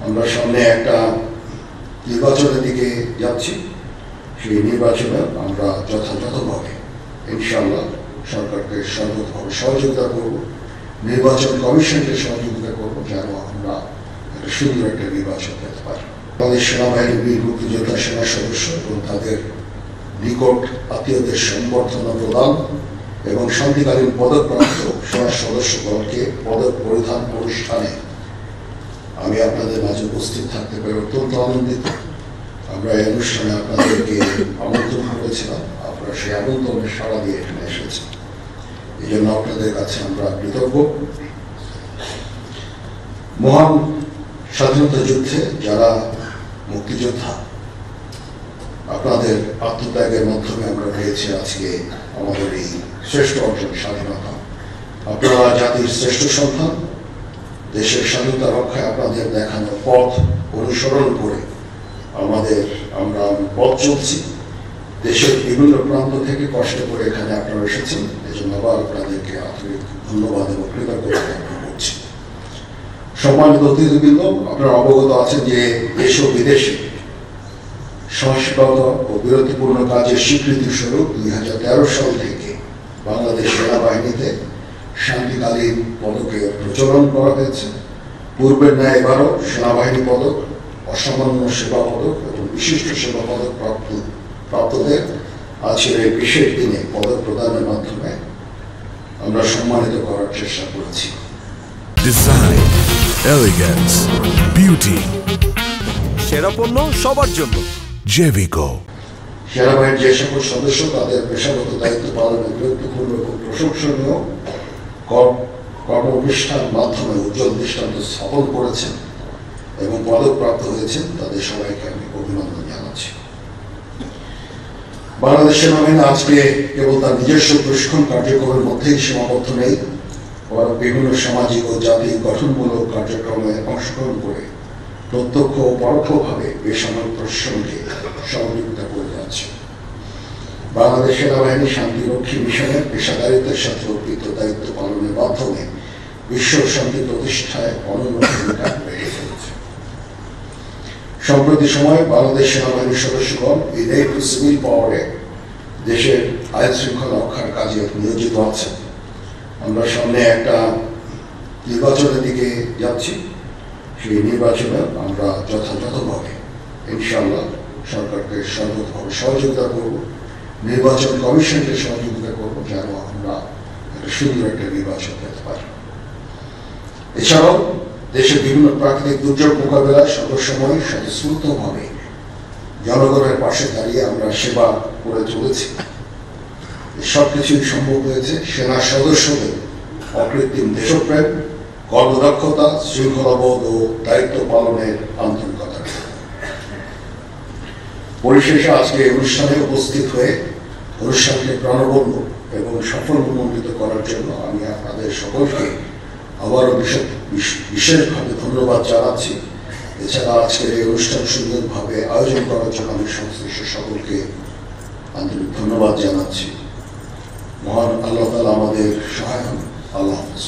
আমরা সামনে একটা নির্বাচনের দিকে যাচ্ছি। সেই নির্বাচনে আমরা যথাযথভাবে ইনশাআল্লাহ সরকারকে সর্বতভাবে সহযোগিতা করব, নির্বাচন কমিশনকে সহযোগিতা করব, যেন আমরা একটা সুন্দর একটা নির্বাচন পেতে পারি। আমাদের সেনাবাহিনীর বীর মুক্তিযোদ্ধা সেনা সদস্য এবং তাদের নিকট আত্মীয়দের সংবর্ধনা প্রদান এবং শান্তিকালীন পদকপ্রাপ্ত সেনা সদস্যগণকে পদক পরিধান অনুষ্ঠানে আমি আপনাদের মাঝে উপস্থিত থাকতে পেরে অত্যন্ত আনন্দিত। আমরা এই অনুষ্ঠানে আপনাদেরকে আমন্ত্রণ করেছিলাম, আপনারা সেই আমন্ত্রণে সাড়া দিয়ে এখানে এসেছেন, এই জন্য আপনাদের কাছে আমরা কৃতজ্ঞ। মহান স্বাধীনতা যুদ্ধে যারা মুক্তিযোদ্ধা, আপনাদের আত্মত্যাগের মাধ্যমে আমরা পেয়েছি আজকে আমাদের এই শ্রেষ্ঠ অর্জন স্বাধীনতা। আপনারা জাতির শ্রেষ্ঠ সন্তান, দেশের স্বাধীনতা রক্ষায় আপনাদের দেখানো পথ অনুসরণ করে আমরা পথ চলছি। দেশের বিভিন্ন প্রান্ত থেকে কষ্ট করে এখানে আপনারা এসেছেন, এজন্য আবার আপনাদেরকে আন্তরিক ধন্যবাদ এবং কৃতজ্ঞতা জ্ঞাপন করছি। সম্মানিত অতিথিবৃন্দ, আপনারা অবগত আছেন যে দেশ ও বিদেশে সাহসিকতা ও বীরত্বপূর্ণ কাজের স্বীকৃতি স্বরূপ 2013 সাল থেকে বাংলাদেশ সেনাবাহিনীতে শান্তিকালীন পদকের প্রচলন করা হয়েছে। পূর্বের ন্যায় এবারও সেনাবাহিনী পদক, অসামান্য সেবা পদক এবং বিশিষ্ট সেবা পদক প্রাপ্তদের আজকের এই বিশেষ দিনে পদক প্রদানের মাধ্যমে আমরা সম্মানিত করার চেষ্টা করেছি। ডিজাইন, এলিগেন্স, বিউটি, সেরা পণ্য সবার জন্য জেভিকো। সেনাবাহিনীর যে সকল সদস্য তাদের পেশাগত দায়িত্ব পালনে গুরুত্বপূর্ণ এবং প্রশংসনীয় কর্মনিষ্ঠার মাধ্যমে উজ্জ্বল দৃষ্টান্ত স্থাপন করেছেন এবং পদকপ্রাপ্ত হয়েছেন, তাদের সবাইকে আমি অভিনন্দন জানাচ্ছি। বাংলাদেশ সেনাবাহিনী আজকে কেবল তার নিজস্ব প্রশিক্ষণ কার্যক্রমের মধ্যেই সীমাবদ্ধ নেই, বরং বিভিন্ন সামাজিক ও জাতীয় গঠনমূলক কার্যক্রমে অংশগ্রহণ করে প্রত্যক্ষ ও পরোক্ষভাবে বেসামরিক প্রশাসনকে সহযোগিতা করে যাচ্ছে। বাংলাদেশ সেনাবাহিনী শান্তিরক্ষী মিশনের পেশাদারিত্বের সাথে অর্পিত দায়িত্ব পালনের মাধ্যমে বিশ্ব শান্তি প্রতিষ্ঠায় অনন্য ভূমিকা রেখে চলেছে। সম্প্রতি সময়ে বাংলাদেশ সেনাবাহিনীর সদস্যগণ ইনহেরিট সিভিল পাওয়ারে দেশের আইন শৃঙ্খলা রক্ষার কাজে নিয়োজিত আছেন। আমরা সামনে একটা নির্বাচনের দিকে যাচ্ছি। সেই নির্বাচনে আমরা যথাযথভাবে ইনশাআল্লাহ সরকারকে সর্বতভাবে সহযোগিতা করব, নির্বাচন কমিশনকে সহযোগিতা করব, যেন আমরা একটা সুন্দর একটা নির্বাচন পেতে পারি। এছাড়াও দেশের বিভিন্ন প্রাকৃতিক দুর্যোগ মোকাবেলায় সর্বসময় স্বতঃস্ফূর্তভাবে জনগণের পাশে দাঁড়িয়ে আমরা সেবা করে চলেছি। সবকিছুই সম্ভব হয়েছে সেনা সদস্যদের অকৃত্রিম দেশপ্রেম, কর্মদক্ষতা, শৃঙ্খলাবোধ ও দায়িত্ব পালনের আন্তরিকতা। পরিশেষে আজকে অনুষ্ঠানে উপস্থিত হয়ে অনুষ্ঠানকে প্রাণবন্ত এবং সফলমণ্ডিত করার জন্য আমি আপনাদের সকলকে আবারও বিশেষভাবে ধন্যবাদ জানাচ্ছি। এছাড়া আজকের এই অনুষ্ঠান সুন্দরভাবে আয়োজন করার জন্য আমি সংশ্লিষ্ট সকলকে আন্তরিক ধন্যবাদ জানাচ্ছি। মহান আল্লাহ তাআলা আমাদের সহায় হন। আল্লাহ হাফেজ।